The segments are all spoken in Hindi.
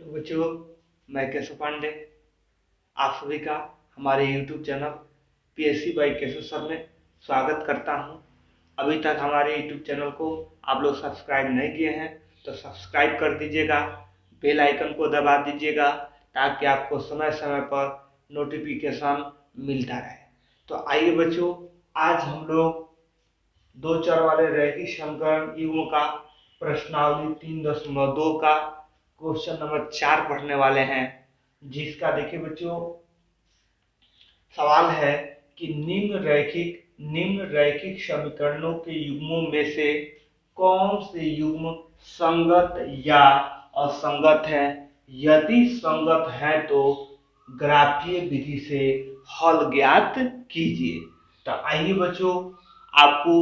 तो बच्चों, मैं केशव पांडे आप सभी का हमारे YouTube channel PSC by Keshav sir में स्वागत करता हूं। अभी तक हमारे YouTube चैनल को आप लोग सब्सक्राइब नहीं किए हैं तो सब्सक्राइब कर दीजिएगा, बेल आइकन को दबा दीजिएगा ताकि आपको समय समय पर नोटिफिकेशन मिलता रहे। तो आइए बच्चों, आज हम लोग दो चर वाले रैखिक समीकरण युग्म का प्रश्नावली 3.2 का क्वेश्चन नंबर 4 पढ़ने वाले हैं, जिसका देखिए बच्चों सवाल है कि निम्न रैखिक समीकरणों के युग्मों में से कौन से युग्म संगत या असंगत है। यदि संगत है तो ग्राफीय विधि से हल ज्ञात कीजिए। तो आइए बच्चों, आपको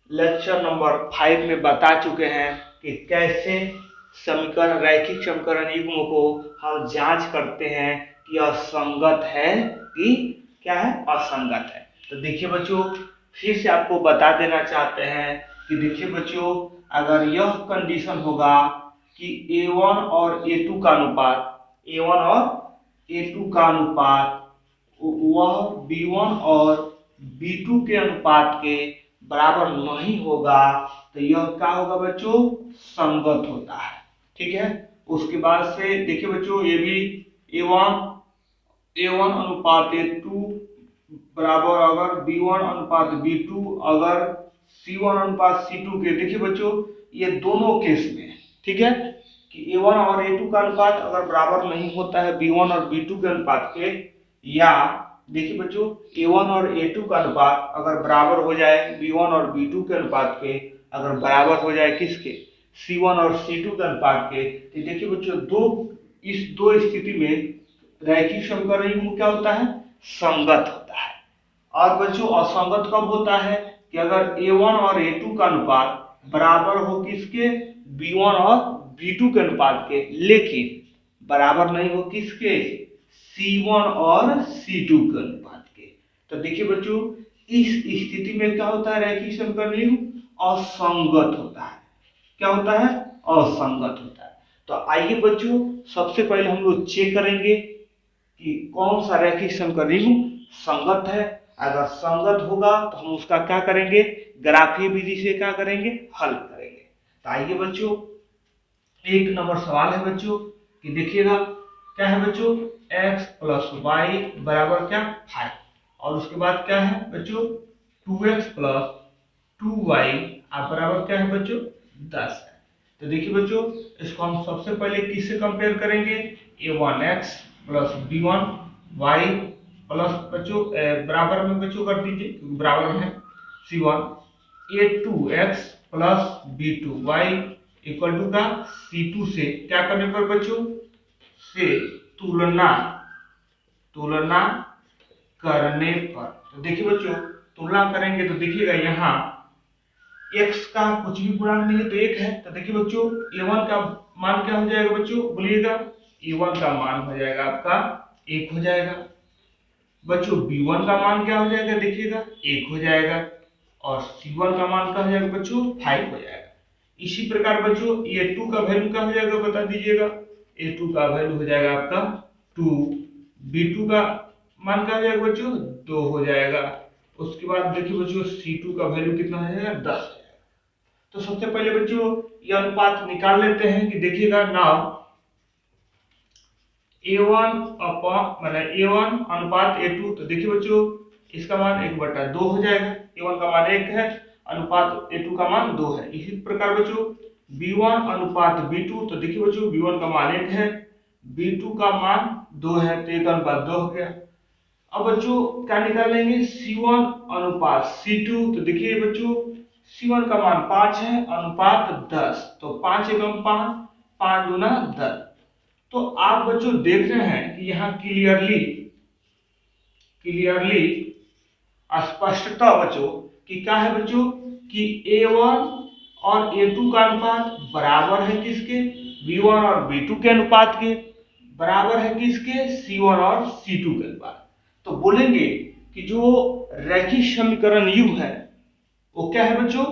लेक्चर नंबर 5 में बता चुके हैं कि कैसे समीकरण रैखिक समीकरण युग्म को हम जांच करते हैं कि यह संगत है कि क्या है, असंगत है। तो देखिए बच्चों, फिर से आपको बता देना चाहते हैं कि देखिए बच्चों, अगर यह कंडीशन होगा कि A1 और A2 का अनुपात वह B1 और B2 के अनुपात के बराबर नहीं होगा तो यह क्या होगा बच्चों, संगत होता है। ठीक है, उसके बाद से देखिए बच्चों, ये भी A1 अनुपात A2 बराबर अगर B1 अनुपात B2 अगर C1 अनुपात C2 के, देखिए बच्चों ये दोनों केस में, ठीक है, कि A1 और A2 का अनुपात अगर बराबर नहीं होता है B1 और B2 के अनुपात के, या देखिए बच्चों A1 और A2 का अनुपात अगर बराबर हो जाए B1 और B2 के अनुपात के, अगर बराबर हो जाए किसके, C1 और C2 के अनुपात के, तो देखिए बच्चों इस दो स्थिति में रैखिक समीकरण युग्म क्या होता है, संगत होता है। और बच्चों असंगत कब होता है कि अगर A1 और A2 का अनुपात बराबर हो किसके, B1 और B2 के अनुपात के, लेकिन बराबर नहीं हो किसके, C1 और C2 के अनुपात के। तो देखिए बच्चों इस स्थिति में क्या होता है, रैखिक समीकरण युग्म असंगत होता है। क्या होता है, असंगत होता है। तो आइए बच्चों, सबसे पहले हम लोग चेक करेंगे कि कौन सा रैखिक समीकरण युग्म संगत है। अगर संगत होगा तो हम उसका क्या करेंगे, ग्राफीय विधि से क्या करेंगे, हल करेंगे। तो आइए बच्चों, एक नंबर सवाल है बच्चों कि देखिएगा क्या है बच्चों, x प्लस वाई बराबर क्या, 5, और उसके बाद क्या है बच्चों 2x प्लस 2y बराबर क्या है बच्चों 10 है। तो देखिए बच्चों इसको हम सबसे पहले किससे कंपेयर करेंगे, A1x प्लस B1y प्लस बच्चों बराबर में बच्चों कर दीजिए, बराबर में है C1, A2x plus B2y equal to का C2 से क्या करने पर बच्चों, से तुलना करने पर। तो देखिए बच्चों तुलना करेंगे तो देखिएगा यहाँ x का कुछ भी पूर्णांक नहीं है तो 1 है। तो देखिए बच्चों A1 का मान क्या हो जाएगा बच्चों, बोलिएगा, A1 का मान हो जाएगा आपका 1 हो जाएगा। बच्चों B1 का मान क्या हो जाएगा, देखिएगा 1 हो जाएगा, और C1 का मान क्या हो जाएगा बच्चों 5 हो जाएगा। इसी प्रकार बच्चों A2 का वैल्यू क्या हो जाएगा, बता दीजिएगा, A2 का वैल्यू हो जाएगा आपका 2, B2 का मान क्या हो जाएगा बच्चों 2 हो जाएगा। उसके बाद देखिए बच्चों C2 का वैल्यू कितना हो जाएगा, 10 हो जाएगा। तो सबसे पहले बच्चों ये अनुपात निकाल लेते हैं कि देखिएगा नाउ A1 अनुपात A2, तो देखिए बच्चों इसका मान 1/2 हो जाएगा। A1 का मान 1 है, अनुपात A2 का मान 2 है। इसी प्रकार बच्चों B1 अनुपात B2, तो देखिए बच्चों B1 का मान 1 है, B2 का मान 2 है, तो 1/2 हो गया। अब बच्चों क्या निकालेंगे, C1 अनुपात C2, तो देखिए बच्चों C1 का मान 5 है, अनुपात 10, तो 5 एकम 5, 5 दूना 10। तो आप बच्चों देख रहे हैं कि यहाँ क्लियरली स्पष्टता बच्चों कि क्या है बच्चों कि A1 और A2 का अनुपात बराबर है किसके, B1 और B2 के अनुपात के, बराबर है किसके, C1 और C2 के अनुपात। तो बोलेंगे कि जो रैखिक समीकरण युग्म है वो क्या है बच्चों,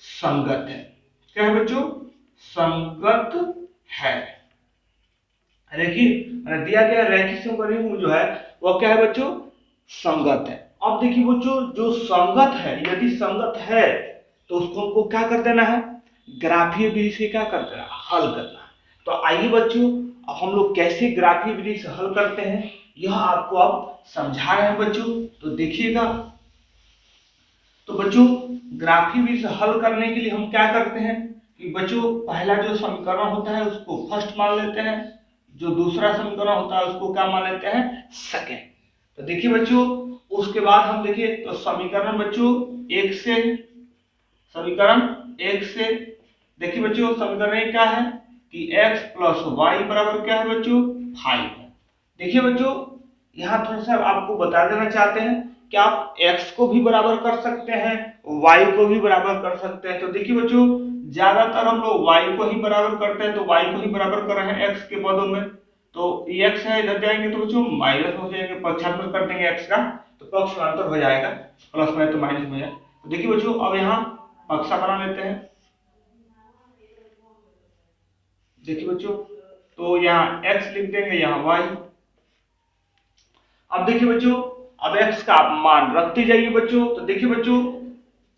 संगत है। क्या है बच्चों, संगत है। दिया गया रैखिक समीकरण जो है वह क्या है बच्चों, संगत है। अब देखिए बच्चों, जो संगत है, यदि संगत है तो उसको हमको क्या कर देना है, ग्राफीय विधि से क्या कर देना, हल करना है। तो आइए बच्चों, अब हम लोग कैसे ग्राफीय विधि से हल करते हैं यह आपको अब समझा रहे हैं बच्चों, तो देखिएगा। तो बच्चों, ग्राफीय विधि से हल करने के लिए हम क्या करते हैं कि बच्चों, पहला जो समीकरण होता है उसको फर्स्ट मान लेते हैं, जो दूसरा समीकरण होता है उसको क्या मान लेते हैं, सेकेंड। तो देखिए बच्चों, उसके बाद हम देखिए तो समीकरण बच्चों एक से देखिए बच्चों, समीकरण क्या है कि x प्लस वाई बराबर क्या है बच्चों, 5 है। देखिए बच्चों, यहाँ थोड़ा सा आपको बता देना चाहते हैं कि आप x को भी बराबर कर सकते हैं, y को भी बराबर कर सकते हैं। तो देखिए बच्चों, ज्यादातर हम लोग y को ही बराबर करते हैं, तो y को ही बराबर कर रहे हैं x के पदों में। तो x है, इधर जाएंगे तो बच्चों माइनस हो जाएंगे, पक्षांतर कर देंगे x का तो पक्षांतर हो जाएगा, प्लस में तो माइनस हो जाएगा। तो देखिए बच्चों, अब यहाँ पक्षा बना लेते हैं। देखिए बच्चों, तो यहाँ x लिख देंगे, यहाँ y। अब देखिए बच्चों, अब x का मान रखते जाइए बच्चों। तो देखिए बच्चों,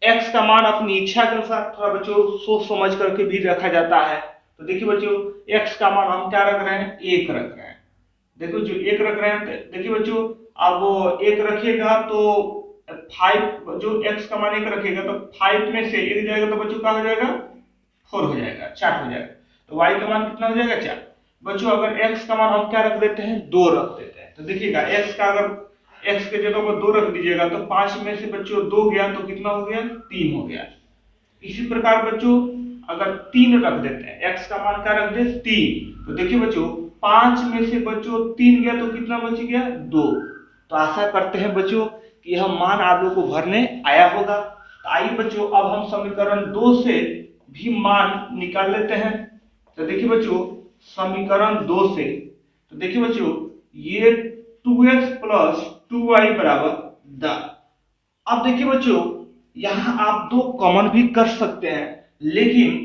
x का मान अपनी इच्छा के अनुसार थोड़ा बच्चों सोच समझ करके भी रखा जाता है। तो देखिए बच्चों, x का मान हम क्या रख रहे हैं, 1 रख रहे हैं। देखो जो 1 रख रहे हैं, देखिए बच्चों, अब 1 रखिएगा तो 5, जो x का मान 1 रखिएगा तो 5 में से 1 जाएगा तो बच्चों क्या हो जाएगा, 4 हो जाएगा, 4 हो जाएगा। तो y का मान कितना हो जाएगा, 4। बच्चों अगर x का मान हम क्या रख देते हैं, 2 रख देते हैं। तो देखिएगा x का, अगर x के जगह पर 2 रख दीजिएगा तो 5 में से बच्चों 2 गया तो कितना हो गया, 3 हो गया। इसी प्रकार बच्चों अगर 3 रख देते हैं, x का मान क्या रख दे, 3। तो देखिए बच्चों, 5 में से बच्चों 3 गया तो कितना बच गया, 2। तो आशा करते हैं बच्चों कि यह मान आप लोग को भरने आया होगा। तो आइए बच्चों, अब हम समीकरण 2 से भी मान निकाल लेते हैं। तो देखिए बच्चों, समीकरण 2 से, तो देखिए बच्चों, ये 2x प्लस 2y बराबर 10। अब देखिए बच्चों, यहां आप 2 कॉमन भी कर सकते हैं, लेकिन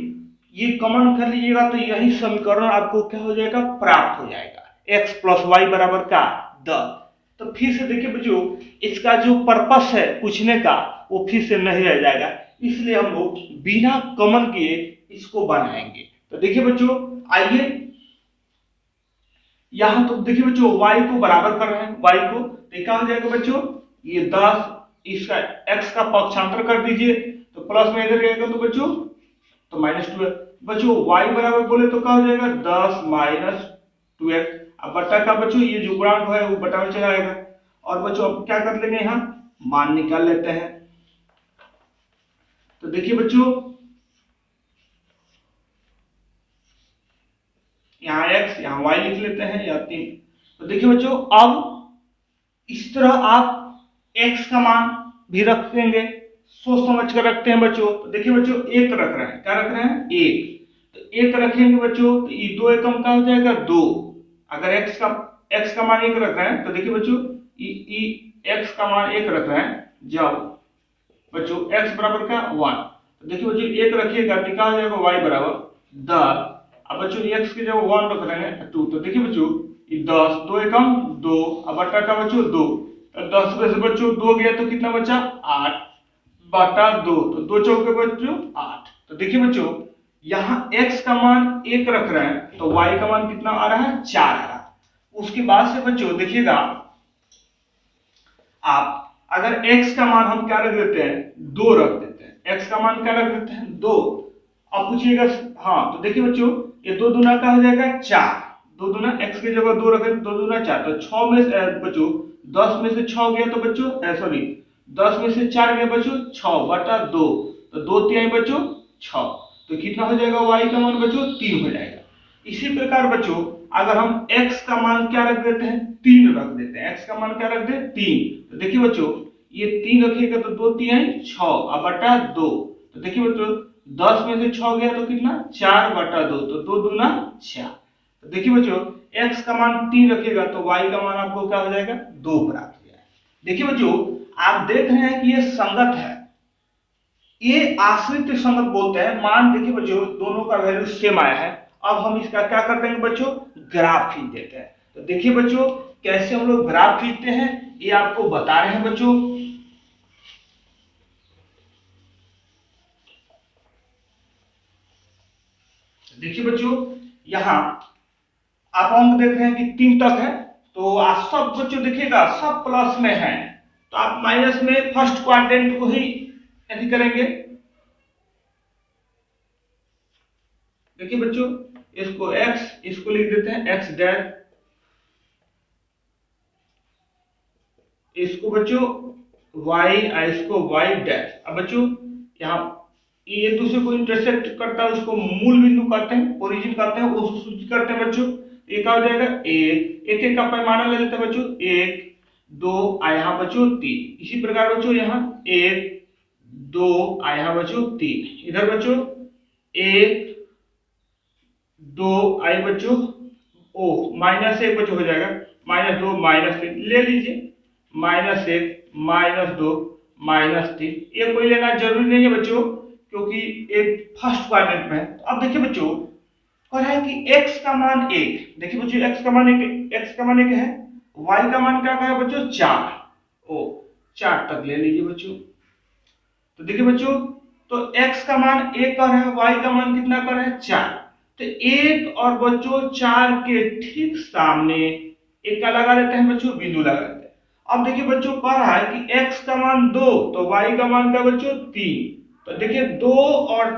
ये कॉमन कर लीजिएगा तो यही समीकरण आपको क्या हो जाएगा, प्राप्त हो जाएगा, x प्लस वाई बराबर का 10। तो फिर से देखिए बच्चों, इसका जो पर्पस है पूछने का वो फिर से नहीं रह जाएगा, इसलिए हम लोग बिना कॉमन किए इसको बनाएंगे। तो देखिए बच्चों, आइए यहां तो देखिए बच्चों, y को बराबर कर रहे हैं, y को तो क्या हो जाएगा बच्चों, ये 10, इसका x का पक्षांतर कर दीजिए तो प्लस में इधर जाएगा तो बच्चों तो -2 बच्चों, y बराबर बोले तो क्या हो जाएगा, 10 माइनस 2x। अब बटा का बच्चों ये जो गुणांक है वो बटा में चला जाएगा। और बच्चों अब क्या कर लेंगे, यहाँ मान निकाल लेते हैं। तो देखिए बच्चों, यहाँ x यहाँ y लिख लेते हैं, या 3। तो देखिए बच्चों, अब इस तरह आप x का मान भी रख देंगे, सोच समझ कर रखते हैं बच्चों। तो देखिए बच्चों, 1 रख रहे हैं, क्या रख रहे हैं, 1। तो 1 रखेंगे बच्चों तो ये 2 एकम का हो जाएगा 2। अगर x का मान 1 रख रहे हैं तो देखिए बच्चों, x का मान 1 रख रहे हैं, जब बच्चों x बराबर का 1, तो देखिए बच्चों 1 रखिएगा तो क्या हो जाएगा, y बराबर 10। अब बच्चों x की जगह 1 रख रहे हैं 2, तो देखिए बच्चों ये 10, 2 एकम 2, अब बटा का बच्चों 2, 10 में से बच्चों 2 गया तो कितना बचा, 8 बटा 2, तो 2 चौके बच्चों 8। तो देखिए बच्चों, यहाँ x का मान 1 रख रहे हैं तो y का मान कितना आ रहा है, 4 आ रहा है। उसके बाद से बच्चों देखिएगा, आप अगर x का मान हम क्या रख देते हैं, 2 रख देते हैं, x का मान क्या रख देते हैं, 2। अब पूछिएगा, हाँ तो देखिए बच्चों, ये 2 दूना का हो जाएगा 4, 2 दूना x की जगह 2 रखें, 2 दूना 4, तो 6 में से बच्चों 10 में से 6 गया तो बच्चों सॉरी 10 में से 4 गया बच्चों 6 बटा 2, तो 2 तिहाई बच्चों 6, तो कितना हो जाएगा, y का मान बच्चों 3 हो जाएगा। इसी प्रकार बच्चों, अगर हम x का मान क्या रख देते हैं, 3 रख देते हैं, x का मान क्या रख दे, 3। तो देखिए बच्चों, ये 3 रखिएगा तो 2 तिहाई 6 बटा 2, तो देखिए बच्चों 10 में से 6 गया तो कितना, 4 बटा 2, तो 2 दूना 6। तो देखिए बच्चों, x का मान 3 रखिएगा तो y का मान आपको क्या हो जाएगा, 2 प्राप्त हो जाएगा। देखिए बच्चों, आप देख रहे हैं कि ये संगत है, ये आश्रित संगत बोलते हैं। मान देखिए बच्चों, दोनों का वैल्यू सेम आया है। अब हम इसका क्या कर देंगे बच्चों, ग्राफ खींच देते हैं। तो देखिए बच्चों कैसे हम लोग ग्राफ खींचते हैं ये आपको बता रहे हैं बच्चों। देखिए बच्चों यहाँ आप अंक देख रहे हैं कि 3 तक है, तो आप सब बच्चों देखिएगा सब प्लस में है, तो आप माइनस में फर्स्ट क्वाड्रेंट को ही यदि करेंगे। देखिए बच्चों इसको x, इसको लिख देते हैं x डैश, इसको बच्चों y, इसको y डैश। अब बच्चों यहाँ ये एक दूसरे को इंटरसेक्ट करता है, उसको मूल बिंदु कहते हैं, ओरिजिन कहते हैं, उसको सूचित करते हैं बच्चों। एक हो जाएगा एक, एक एक का पैमाना ले लेते हैं बच्चों, 1 2 यहाँ बच्चों 3। इसी प्रकार बच्चों यहाँ 1 2 यहाँ बच्चों 3, इधर बच्चों 1 2 आए बच्चों, ओ -1 बच्चों हो जाएगा, -2 -3 ले लीजिए, -1 -2 -3। ये कोई लेना जरूरी नहीं है बच्चों क्योंकि एक फर्स्ट क्वाड्रेंट में है। तो अब देखिए बच्चों कह रहा है कि x का मान 1, देखिए बच्चों x का मान 1, x का मान 1 है, y का मान क्या है बच्चों 4, ओ 4 तक ले लीजिए बच्चों। तो देखिए बच्चों तो x का मान 1 कर है, y का मान कितना कर है 4, तो 1 और बच्चों 4 के ठीक सामने एक का लगा देते हैं बच्चों, बिंदु लगा देते हैं। अब देखिए बच्चों कह रहा है कि x का मान 2 तो y का मान क्या बच्चों 3, तो देखिए 2 और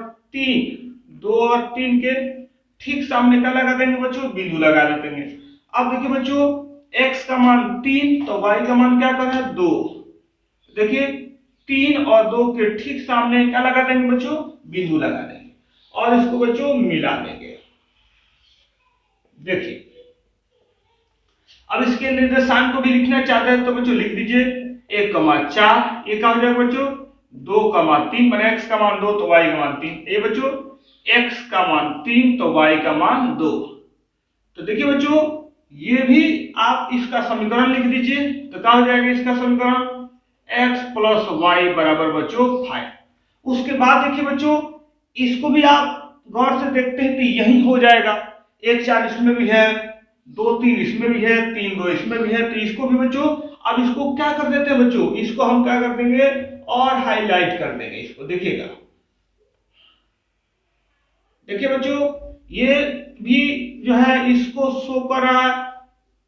3 के ठीक सामने क्या लगा देंगे बच्चों, बिंदु लगा देते हैं। अब देखिए बच्चों x का मान 3 तो y का मान क्या कर रहा है 2, देखिए 3 और 2 के ठीक सामने क्या लगा देंगे बच्चों, बिंदु लगा देंगे और इसको बच्चों मिला देंगे। देखिए अब इसके निर्देशांक को भी लिखना चाहते हैं तो बच्चों लिख दीजिए 1,4, ये क्या हो जाएगा बच्चों 2,3, मैंने x का मान 2 तो y का मान 3, ये बच्चों x का मान 3 तो y का मान 2। तो देखिए बच्चों ये भी आप इसका समीकरण लिख दीजिए, तो क्या हो जाएगा इसका समीकरण x प्लस वाई बराबर बच्चों 5। उसके बाद देखिए बच्चों इसको भी आप गौर से देखते हैं तो यही हो जाएगा, 1 4 इसमें भी है, 2 3 इसमें भी है, 3 2 इसमें भी है, तो इसको भी बच्चों अब इसको क्या कर देते हैं बच्चों, इसको हम क्या कर देंगे और हाईलाइट कर देंगे इसको। देखिएगा देखिए बच्चों ये भी जो है इसको शो कर रहा है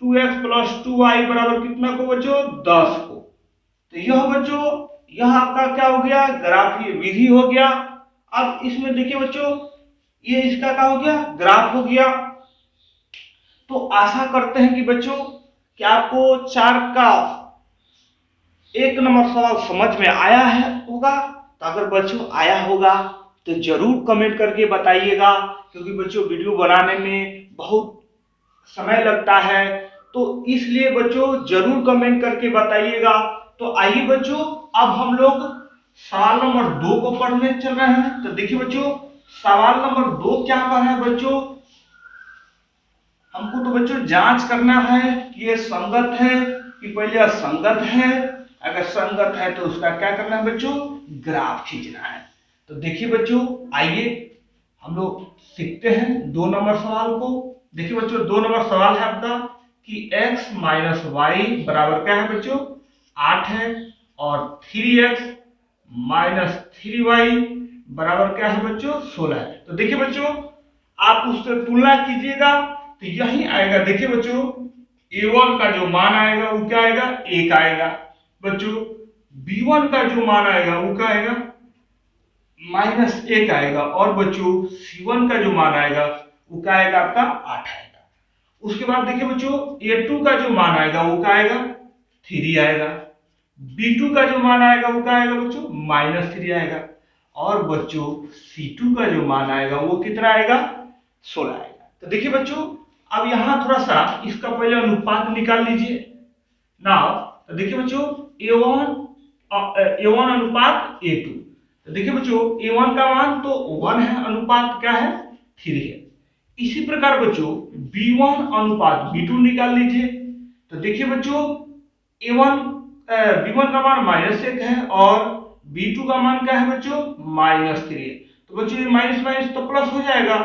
2x प्लस 2y बराबर कितना को बच्चों 10 को। तो यह बच्चों यह आपका क्या हो गया ग्राफीय विधि हो गया। अब इसमें देखिए बच्चों ये इसका क्या हो गया ग्राफ हो गया। तो आशा करते हैं कि बच्चों कि आपको 4 का 1 नंबर सवाल समझ में आया है होगा। तो अगर बच्चों आया होगा तो जरूर कमेंट करके बताइएगा, क्योंकि बच्चों वीडियो बनाने में बहुत समय लगता है, तो इसलिए बच्चों जरूर कमेंट करके बताइएगा। तो आइए बच्चों अब हम लोग सवाल नंबर 2 को पढ़ने चल रहे हैं। तो देखिए बच्चों सवाल नंबर 2 क्या कर रहा है बच्चों, हमको तो बच्चों जांच करना है कि ये संगत है कि पहले असंगत है। अगर संगत है तो उसका क्या करना है बच्चों ग्राफ खींचना है। तो देखिए बच्चों आइए हम लोग सीखते हैं 2 नंबर सवाल को। देखिए बच्चों 2 नंबर सवाल है आपका कि x माइनस वाई बराबर क्या है बच्चों 8 है और 3x माइनस 3y बराबर क्या है बच्चों 16 है। तो देखिए बच्चों आप उससे तुलना कीजिएगा तो यही आएगा। देखिए बच्चों a1 का जो मान आएगा वो क्या आएगा 1 आएगा, बच्चों b1 का जो मान आएगा वो क्या आएगा -1 आएगा, और बच्चों c1 का जो मान आएगा वो क्या आएगा आपका 8 आएगा। उसके बाद देखिए बच्चों a2 का जो मान आएगा वो क्या आएगा 3 आएगा, b2 का जो मान आएगा वो क्या आएगा बच्चों -3 आएगा, और बच्चों c2 का जो मान आएगा वो कितना आएगा 16 आएगा। तो देखिए बच्चों अब यहाँ थोड़ा सा इसका पहले अनुपात निकाल लीजिए ना। तो देखिए बच्चों a1 अनुपात a2। तो देखिए बच्चों a1 का मान तो 1 है, अनुपात क्या है 3 है। इसी प्रकार बच्चों b1 अनुपात b2 निकाल लीजिए। तो देखिए बच्चों b1 का मान -1 है और b2 का मान क्या है बच्चों -3 है। तो बच्चों ये माइनस माइनस तो प्लस हो जाएगा,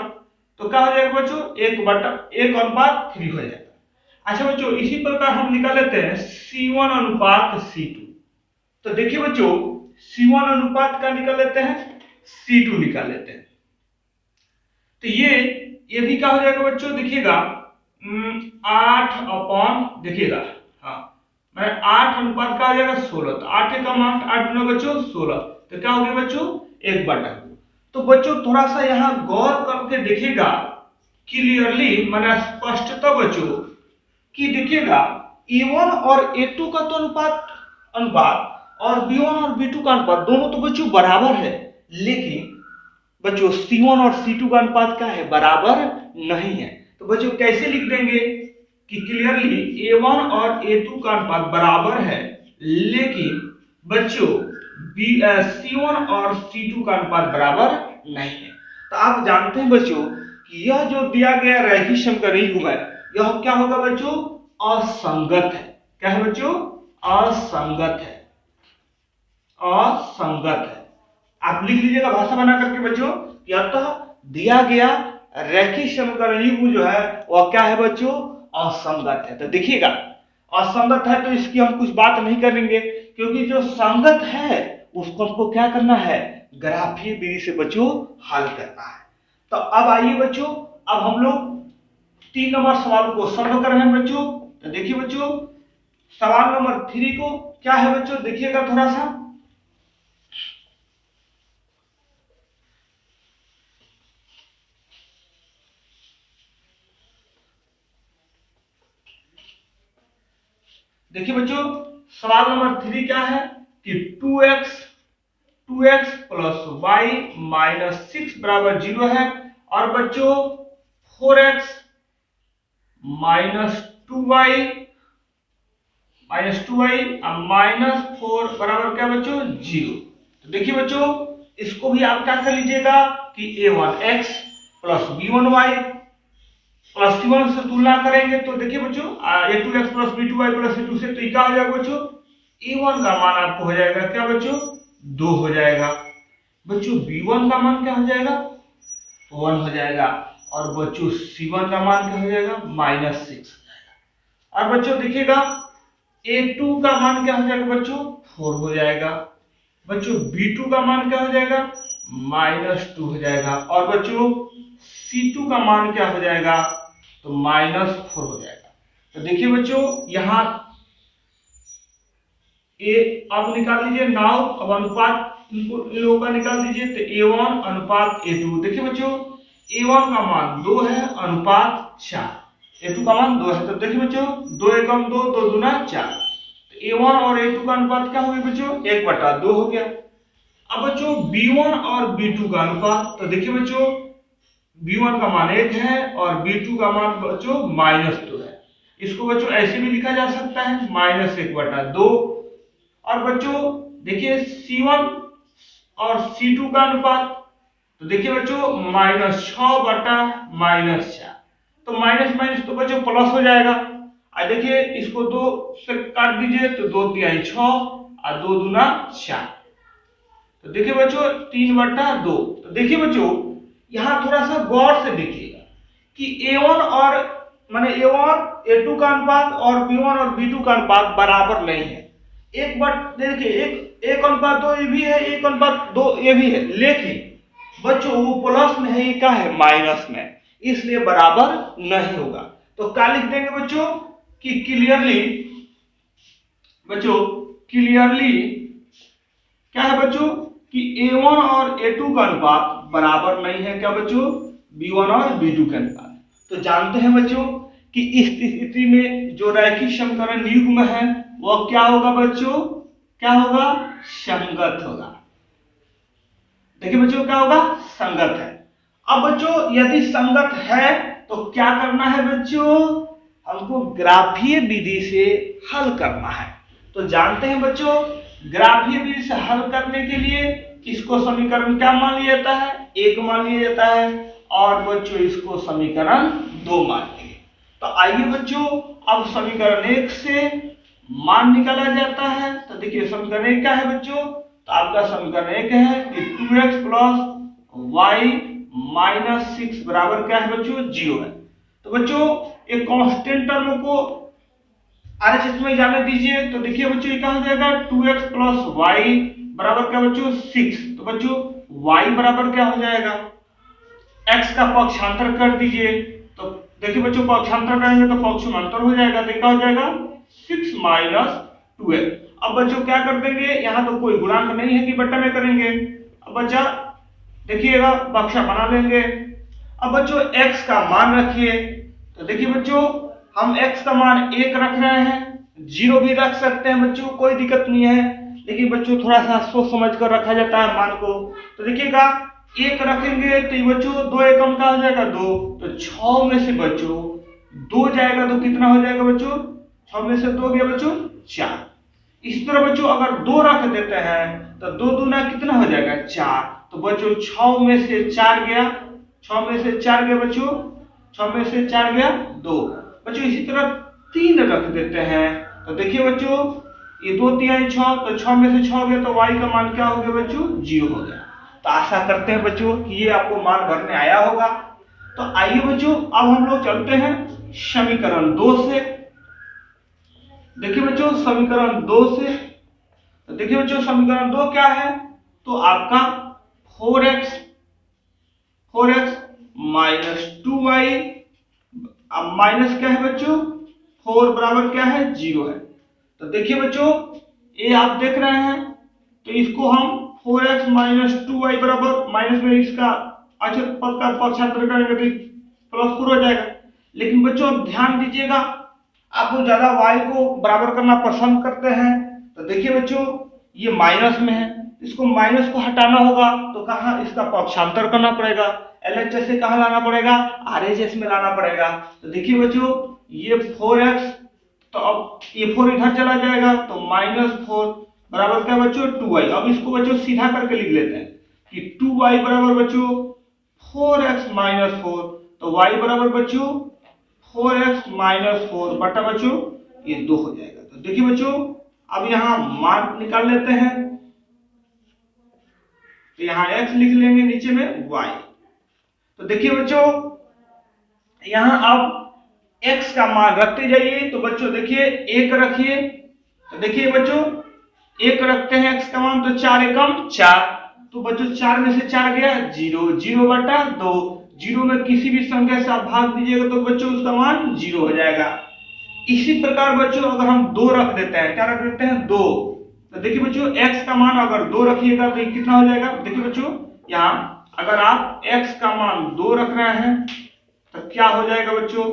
तो क्या हो जाएगा बच्चों 1/1/3 हो जाएगा। अच्छा बच्चों इसी प्रकार हम निकाल लेते हैं C1 अनुपात C2। तो देखिए बच्चों C1 अनुपात का निकाल लेते हैं, C2 निकाल लेते हैं। तो ये भी क्या हो जाएगा बच्चों देखिएगा 8 देखिएगा, हाँ मैं 8 अनुपात का आ जाएगा 16। तो 8 एकम 8, 8 गुना बच्चों 16, तो क्या हो गया बच्चों 1/2। तो बच्चों थोड़ा सा यहाँ गौर करके देखिएगा क्लियरली, मैंने स्पष्टता बच्चों कि देखिएगा A1 और A2 का तो अनुपात और B1 और B2 का अनुपात दोनों तो बच्चों बराबर है, लेकिन बच्चों C1 और C2 का अनुपात क्या है, बराबर नहीं है। तो बच्चों कैसे लिख देंगे कि क्लियरली A1 और A2 का अनुपात बराबर है, लेकिन बच्चों C1 और C2 का अनुपात बराबर नहीं है। तो आप जानते हैं बच्चों कि यह जो दिया गया रैखिक समीकरण युग्म है, यह क्या होगा बच्चों, असंगत है। क्या है बच्चों, असंगत है, असंगत है। आप लिख लीजिएगा भाषा बना करके बच्चों, अतः दिया गया रैखिक समीकरण युग्म जो है वह क्या है बच्चों, असंगत है। तो देखिएगा असंगत है तो इसकी हम कुछ बात नहीं करेंगे, क्योंकि जो संगत है उसको हमको क्या करना है, ग्राफीय विधि से बच्चों हल करना है। तो अब आइए बच्चों, अब हम लोग 3 नंबर सवाल को सॉल्व कर रहे हैं बच्चों। तो देखिए बच्चों सवाल नंबर 3 को क्या है बच्चों, देखिएगा थोड़ा सा। देखिए बच्चों सवाल नंबर 3 क्या है कि 2x प्लस y माइनस 6 बराबर 0 है, और बच्चों 4x माइनस 2y माइनस 4 बराबर क्या बच्चों 0। तो देखिए बच्चों इसको भी आप क्या कर लीजिएगा कि a1x plus b1y plus c1 से तुलना करेंगे। तो देखिए बच्चों a2x plus b2y plus c2 से, तो क्या हो जाएगा बच्चों a1 का मान आपको हो जाएगा क्या बच्चों 2 हो जाएगा। बच्चों b1 का मान क्या हो जाएगा 1 हो जाएगा, और बच्चों c1 का मान क्या हो जाएगा -6 हो जाएगा। और बच्चों देखिएगा a2 का मान क्या हो जाएगा बच्चों 4 हो जाएगा। बच्चों b2 का मान क्या हो जाएगा -2 हो जाएगा, और बच्चों c2 का मान क्या हो जाएगा तो -4 हो जाएगा। तो देखिए बच्चों यहाँ अब निकाल लीजिए नाउ, अब अनुपात इन लोगों का निकाल दीजिए। तो a1 अनुपात a2, देखिए बच्चों a1 का मान 2 है अनुपात 4, a2 का मान 2 है। तो देखिए बच्चों 2 एकम 2, 2 दूना 4। तो a1 और a2 का अनुपात क्या हो गया बच्चों 1/2 हो गया। अब बच्चों b1 और b2 का अनुपात, तो देखिए बच्चों b1 का मान 1 है और b2 का मान बच्चों -2 है। इसको बच्चों ऐसे भी लिखा जा सकता है -1/2। और बच्चों देखिए C1 और C2 का अनुपात, तो देखिए बच्चों -6/-4, तो माइनस माइनस तो बच्चों प्लस हो जाएगा। और देखिए इसको 2 से काट दीजिए तो 2 तिहाई 6 और 2 दूना 4। तो देखिए बच्चों 3/2। तो देखिए बच्चों यहाँ थोड़ा सा गौर से देखिएगा कि A1 और माने A1 A2 का अनुपात और B1 और B2 का अनुपात बराबर नहीं है। देखिए 1/2 ये भी है, 1/2 ये भी है, लेकिन बच्चों वो प्लस में है, ये क्या है माइनस में, इसलिए बराबर नहीं होगा। तो क्या लिख देंगे बच्चों कि क्लियरली क्या है बच्चों कि A1 और A2 का अनुपात बराबर नहीं है क्या बच्चों B1 और B2 के अनुपात। तो जानते हैं बच्चों कि इस स्थिति में जो रैखिक समीकरण युग्म है वह क्या होगा बच्चों, क्या होगा संगत होगा। देखिए बच्चों क्या होगा संगत है। अब बच्चों यदि संगत है तो क्या करना है बच्चों, हमको ग्राफीय विधि से हल करना है। तो जानते हैं बच्चों ग्राफीय विधि से हल करने के लिए इसको समीकरण क्या मान लिया जाता है 1 मान लिया जाता है, और बच्चों इसको समीकरण 2 मान लिया। तो आइए बच्चों अब समीकरण 1 से मान निकाला जाता है। तो देखिए समीकरण 1 क्या है बच्चों, तो आपका समीकरण 1 है कि 2x प्लस y -6 बराबर क्या है बच्चों 0 है। तो बच्चों एक कांस्टेंट टर्म को RHS में जाने दीजिए। तो देखिए बच्चों ये क्या हो जाएगा 2x + y बराबर क्या बच्चों 6। तो बच्चों y बराबर क्या हो जाएगा, x का पक्षांतर कर दीजिए। तो देखिए बच्चों पक्षांतर करेंगे तो पक्ष में अंतर हो जाएगा, तो क्या हो जाएगा 6 - 2x। अब बच्चों क्या कर देंगे, यहाँ तो कोई गुणांक नहीं है कि बट्टा में करेंगे। अब बच्चा देखिएगा बक्सा बना लेंगे। अब बच्चों x का मान रखिए। तो देखिए बच्चों हम x का मान 1 रख रहे हैं, 0 भी रख सकते हैं बच्चों, कोई दिक्कत नहीं है, लेकिन बच्चों थोड़ा सा सोच समझ कर रखा जाता है मान को। तो देखिएगा 1 रखेंगे तो ये बच्चों 2 एकम का हो जाएगा 2। तो 6 में से बच्चों 2 जाएगा तो कितना हो जाएगा बच्चों, 6 में से 2 गया बच्चों 4। इस तरह बच्चों अगर 2 रख देते हैं तो 2 दूना कितना हो जाएगा 4। तो बच्चों 6 में से 4 गया, 6 में से 4 गया बच्चों, 6 में से 4 गया 2। बच्चों इसी तरह 3 रख देते हैं। तो देखिए बच्चों ये 2 3 6, तो 6 में से 6 गया तो y का मान क्या हो गया बच्चों 0 हो गया। तो आशा करते हैं बच्चों कि ये आपको मान भरने आया होगा। तो आइए बच्चों अब हम लोग चलते हैं समीकरण 2 से। देखिए बच्चों समीकरण 2 से, तो देखिए बच्चों समीकरण 2 क्या है, तो आपका 4x - 2y, अब माइनस क्या है बच्चों 4 बराबर क्या है 0 है। तो देखिए बच्चों ये आप देख रहे हैं, तो इसको हम 4x - 2y बराबर माइनस में इसका अचर पद का पक्षांतर करेंगे तो +4 हो जाएगा। लेकिन बच्चों अब ध्यान दीजिएगा, आप लोग ज्यादा y को बराबर करना पसंद करते हैं। तो देखिए बच्चों ये माइनस में है, इसको माइनस को हटाना होगा तो कहाँ इसका पक्षांतर करना पड़ेगा, LHS से कहाँ लाना पड़ेगा, RHS में लाना पड़ेगा। तो देखिए बच्चों ये 4x, तो अब ये 4 इधर चला जाएगा तो -4 बराबर क्या बच्चों 2y। अब इसको बच्चों सीधा करके लिख लेते हैं कि 2y बराबर बच्चों 4x - 4, तो y बराबर बच्चों 4x - 4 बटा बच्चों ये 2 हो जाएगा। तो देखिए बच्चों अब यहाँ मान निकाल लेते हैं। तो यहाँ x लिख लेंगे, नीचे में y। तो देखिए बच्चों यहाँ अब x का मान रखते जाइए। तो बच्चों देखिए 1 रखिए। तो देखिए बच्चों 1 रखते हैं x का मान, तो 4 एकम 4, तो बच्चों 4 में से 4 गया 0, 0 बटा 2, 0 में किसी भी संख्या से आप भाग दीजिएगा तो बच्चों उसका मान 0 हो जाएगा। इसी प्रकार बच्चों अगर हम 2 रख देते हैं, क्या रख देते हैं 2, तो देखिए बच्चों x का मान अगर 2 रखिएगा तो कितना हो जाएगा। देखिए बच्चों यहाँ अगर आप x का मान 2 रख रहे हैं तो क्या हो जाएगा बच्चों,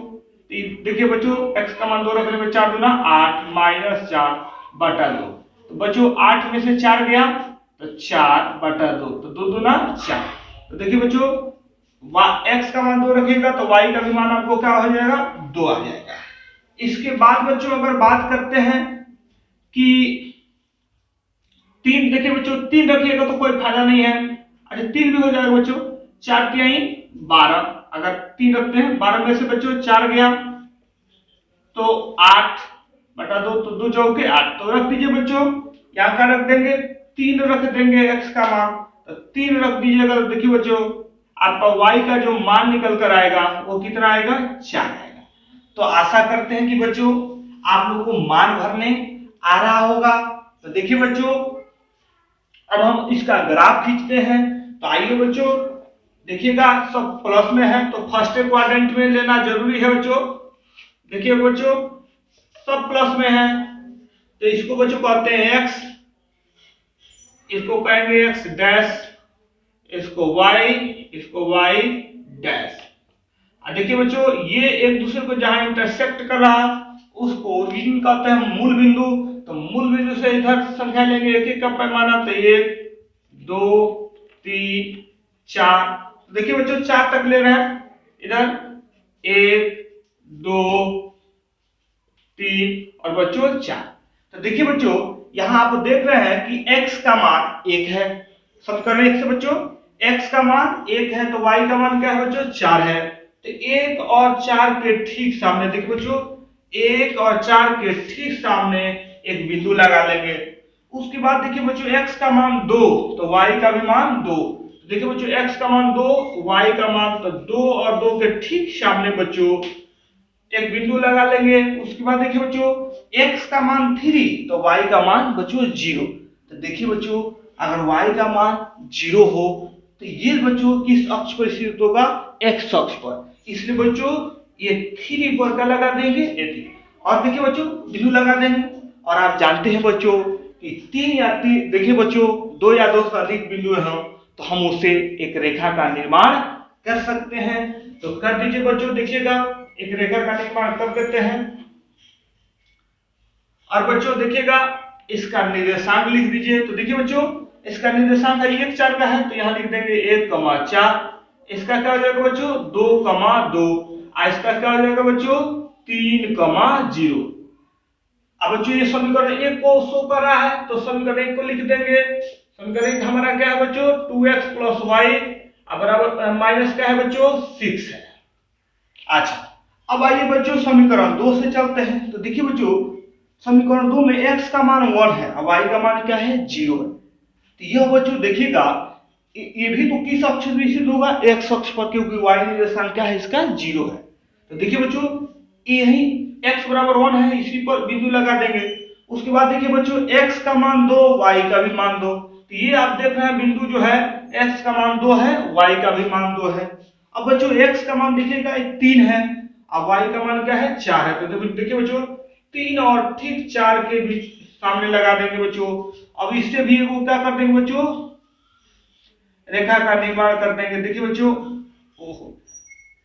देखिए बच्चों x का मान 2 रखने में 4 दूना 8 -4 बटा 2। तो बच्चों 8 में से 4 गया तो 4 बटा 2, तो 2 दूना 4। तो देखिए बच्चों x का मान 2 रखिएगा तो y का भी मान आपको क्या हो जाएगा 2 आ जाएगा। इसके बाद बच्चों अगर बात करते हैं कि 3, देखिए बच्चों 3 रखिएगा तो कोई फायदा नहीं है। अच्छा 3 भी हो जाएगा बच्चों, 4 3 12, अगर 3 रखते हैं 12 में से बच्चों 4 गया तो 8 बटा 2, तो 2 चौके 8, तो रख दीजिए बच्चों यहाँ क्या रख देंगे 3 रख देंगे x का मान, तो 3 रख दीजिएगा। तो देखिए बच्चों आपका y का जो मान निकल कर आएगा वो कितना आएगा 4 आएगा। तो आशा करते हैं कि बच्चों आप लोगों को मान भरने आ रहा होगा। तो देखिए बच्चों अब हम इसका ग्राफ खींचते हैं। तो आइए बच्चों देखिएगा सब प्लस में है तो फर्स्ट क्वाड्रेंट में लेना जरूरी है बच्चों। देखिए बच्चों सब प्लस में है तो इसको बच्चों कहते हैं x, इसको कहेंगे x डैश, इसको y, इसको y डैश। देखिए बच्चों ये एक दूसरे को जहां इंटरसेक्ट कर रहा उसको ओरिजिन कहते हैं मूल बिंदु। तो मूल बिंदु से इधर संख्या लेंगे एक एक का पैमाना, तो 1 2 3 4। तो देखिए बच्चों 4 तक ले रहे हैं, इधर 1 2 3 और बच्चों 4। तो देखिए बच्चों यहाँ आप देख रहे हैं कि x का मान 1 है, समीकरण 1 से बच्चों x का मान 1 है तो y का मान क्या है बच्चों 4 है। तो 1 और 4 के ठीक सामने देखिए बच्चों 1 और 4 के ठीक सामने एक बिंदु लगा लेंगे। उसके बाद देखिए बच्चों x का मान 2 तो y का भी मान 2। देखिए बच्चों x का मान 2, y का मान, तो 2 और 2 के ठीक सामने बच्चों एक बिंदु लगा लेंगे। उसके बाद देखिए बच्चों x का मान 3 तो y का मान बच्चों 0। तो देखिए बच्चों अगर y का मान 0 हो तो ये बच्चों किस अक्ष पर स्थित होगा, x अक्ष पर। इसलिए बच्चों ये 3 पर क्या लगा देंगे, 3। और देखिए बच्चों बिंदु लगा देंगे। और आप जानते हैं बच्चों कि 3 या 3, देखिए बच्चों 2 या 2 से अधिक बिंदु हैं तो हम उसे एक रेखा का निर्माण कर सकते हैं। तो कर दीजिए बच्चों, देखिएगा एक रेखा का निर्माण कर देते हैं। और बच्चों देखिएगा इसका निर्देशांक लिख दीजिए। तो देखिए बच्चों इसका निर्देशांक है 1 4 का है तो यहाँ लिख देंगे 1,4। इसका क्या हो जाएगा बच्चों 2,2। इसका क्या हो जाएगा बच्चों 3,0। अब बच्चों ये समीकरण 1 को शो कर रहा है तो समीकरण 1 को लिख देंगे। समीकरण 1 हमारा क्या है बच्चों 2x + y बराबर माइनस क्या है बच्चों 6 है। अच्छा अब आइए बच्चों समीकरण 2 से चलते हैं। तो देखिए बच्चों समीकरण 2 में x का मान 1 है और y का मान क्या है 0 है। तो यह बच्चों देखिएगा ये भी तो किस अक्ष पर स्थित होगा, x अक्ष पर, क्योंकि y निर्देशांक क्या है इसका 0 है। तो देखिए बच्चों यही x बराबर 1 है, इसी पर बिंदु लगा देंगे। उसके बाद देखिए बच्चों x का मान 2, y का भी मान 2। तो ये आप देख रहे हैं बिंदु जो है x का मान 2 है, y का भी मान 2 है। अब बच्चों x का मान देखिएगा 3 है और y का मान क्या है 4 है। तो देखिए बच्चों 3 और ठीक 4 के बीच सामने लगा देंगे बच्चों। अब इससे भी वो क्या कर देंगे बच्चों रेखा का निर्माण कर देंगे। देखिए बच्चों ओहो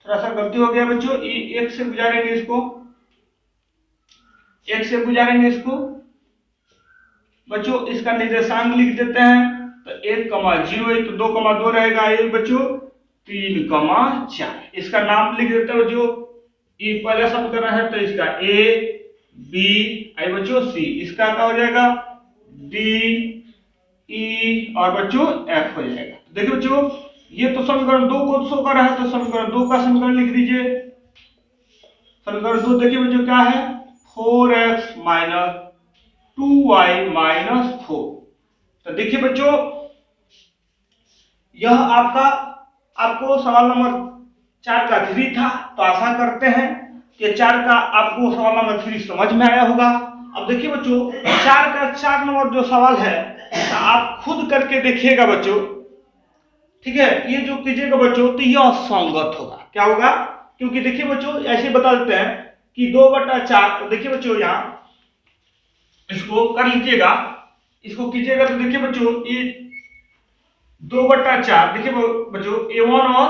थोड़ा सा गलती हो गया बच्चों, एक से गुजारेंगे इसको, एक से गुजारेंगे इसको बच्चों। इसका निर्देशांक लिख देते हैं तो 1,0 तो 2,2 रहेगा, ये बच्चों 3,4। इसका नाम लिख देते हैं बच्चों, ये पहला समीकरण है तो इसका a b आई बच्चों c, इसका क्या हो जाएगा d e और बच्चों f हो जाएगा। तो देखिए बच्चों ये तो समीकरण 2 को शो कर रहा है तो समीकरण 2 का समीकरण लिख दीजिए। समीकरण 2 देखिए बच्चों क्या है 4x - 2y - 4। तो देखिए बच्चों यह आपको सवाल नंबर 4 का 3 था। तो आशा करते हैं कि 4 का आपको सवाल नंबर 3 समझ में आया होगा। अब देखिए बच्चों 4 का 4 नंबर जो सवाल है आप खुद करके देखिएगा बच्चों, ठीक है। ये जो कीजिएगा बच्चों तो यह असंगत होगा। क्या होगा, क्योंकि देखिए बच्चों ऐसे बता देते हैं कि 2/4। तो देखिए बच्चों यहाँ इसको कर लीजिएगा, इसको कीजिएगा तो देखिए बच्चों ये 2/4। देखिए बच्चों a1 और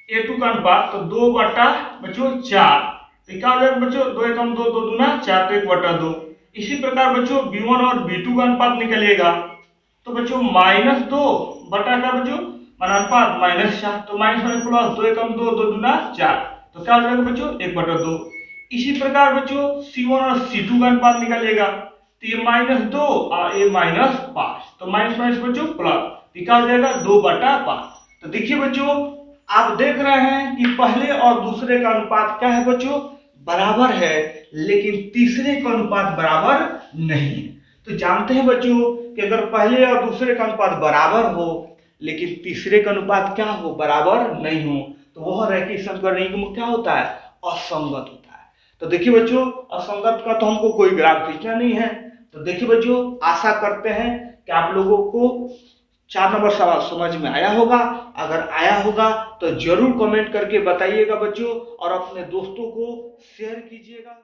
a2 का अनुपात तो 2/4। तो क्या हो जाएगा बच्चों 2 एकम 2, 2 दूना 4 तो 1/2। इसी प्रकार बच्चों b1 और b2 का अनुपात निकलेगा तो बच्चों -2 बटा का बच्चों अनुपात -4 तो माइनस माइनस प्लस 2 एकम 2, 2 दूना 4 तो क्या हो जाएगा बच्चों 1/2। इसी प्रकार बच्चों c1 और c2 का अनुपात निकलेगा तो ये -2 और ये -5 तो माइनस माइनस बच्चों प्लस, क्या हो जाएगा 2/5। तो देखिए बच्चों आप देख रहे हैं कि पहले और दूसरे का अनुपात क्या है बच्चों बराबर है, लेकिन तीसरे का अनुपात बराबर नहीं है। तो जानते हैं बच्चों कि अगर पहले और दूसरे का अनुपात बराबर हो लेकिन तीसरे का अनुपात क्या हो बराबर नहीं हो तो वह रैखिक समीकरण क्या होता है असंगत होता है। तो देखिए बच्चों असंगत का तो हमको कोई ग्राफ खींचना नहीं है। तो देखिए बच्चों आशा करते हैं कि आप लोगों को 4 नंबर सवाल समझ में आया होगा। अगर आया होगा तो जरूर कमेंट करके बताइएगा बच्चों और अपने दोस्तों को शेयर कीजिएगा।